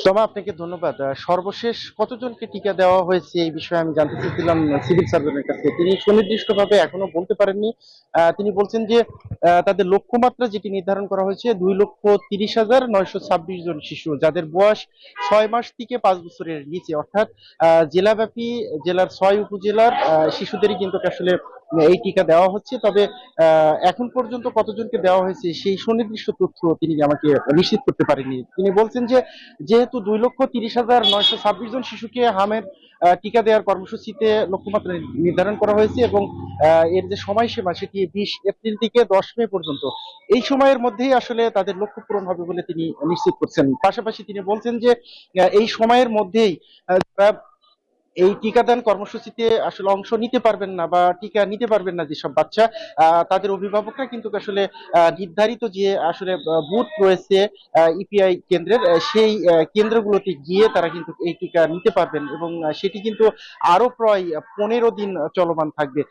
তমা আপনাকে ধন্যবাদ। সর্বশেষ কতজনকে টিকা দেওয়া হয়েছে এই বিষয়ে আমি জানতে চেয়েছিলাম সিভিল সার্জনের কাছে। তিনি সুনির্দিষ্টভাবে এখনো বলতে পারেননি। তিনি বলছেন যে তাদের লক্ষ্যমাত্রা যেটি নির্ধারণ করা হয়েছে 2,30,926 জন শিশু যাদের বয়স 6 মাস থেকে 5 বছরের নিচে, অর্থাৎ জেলাব্যাপী জেলার 6 উপজেলার শিশুদেরই কিন্তু আসলে এই টিকা দেওয়া হচ্ছে। তবে এখন পর্যন্ত কতজনকে দেওয়া হয়েছে সেই সুনির্দিষ্ট তথ্য তিনি আমাকে নিশ্চিত করতে পারেননি। তিনি বলছেন যে যেহেতু 2,30,926 জন শিশুকে হামের টিকা দেওয়ার কর্মসূচিতে লক্ষ্যমাত্রা নির্ধারণ করা হয়েছে এবং এর যে সময়সীমা সেটি 20 এপ্রিল থেকে 10 মে পর্যন্ত, এই সময়ের মধ্যেই আসলে তাদের লক্ষ্য পূরণ হবে বলে তিনি নিশ্চিত করছেন। পাশাপাশি তিনি বলছেন যে এই সময়ের মধ্যেই যারা এই টিকাদান কর্মসূচিতে আসলে অংশ নিতে পারবেন না বা টিকা নিতে পারবেন না যেসব বাচ্চা, তাদের অভিভাবকরা কিন্তু আসলে নির্ধারিত যে আসলে বুথ রয়েছে ইপিআই কেন্দ্রের, সেই কেন্দ্রগুলোতে গিয়ে তারা কিন্তু এই টিকা নিতে পারবেন এবং সেটি কিন্তু আরো প্রায় 15 দিন চলমান থাকবে।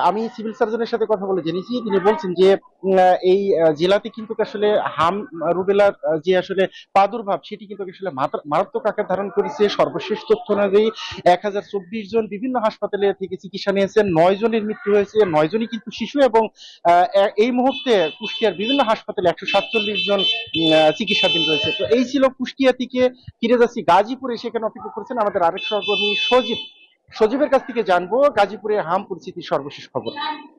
আমি সিভিল সার্জনের সাথে কথা বলে জেনেছি, তিনি বলছেন যে এই জেলাতে কিন্তু আসলে হাম রুবেলার যে আসলে প্রাদুর্ভাব সেটি কিন্তু আসলে মারাত্মক আকার ধারণ করেছে। সর্বশেষ তথ্য অনুযায়ী 1,024 জন বিভিন্ন হাসপাতালে থেকে চিকিৎসা নিয়েছেন, 9 জনের মৃত্যু হয়েছে, 9 জনই কিন্তু শিশু এবং এই মুহূর্তে কুষ্টিয়ার বিভিন্ন হাসপাতালে 147 জন চিকিৎসাধীন রয়েছে। তো এই ছিল কুষ্টিয়া থেকে। ফিরে যাচ্ছি গাজীপুরে, সেখানে অপেক্ষা করছেন আমাদের আরেক সহকর্মী সজীবের কাছ থেকে জানবো গাজীপুরে হাম পরিস্থিতির সর্বশেষ খবর।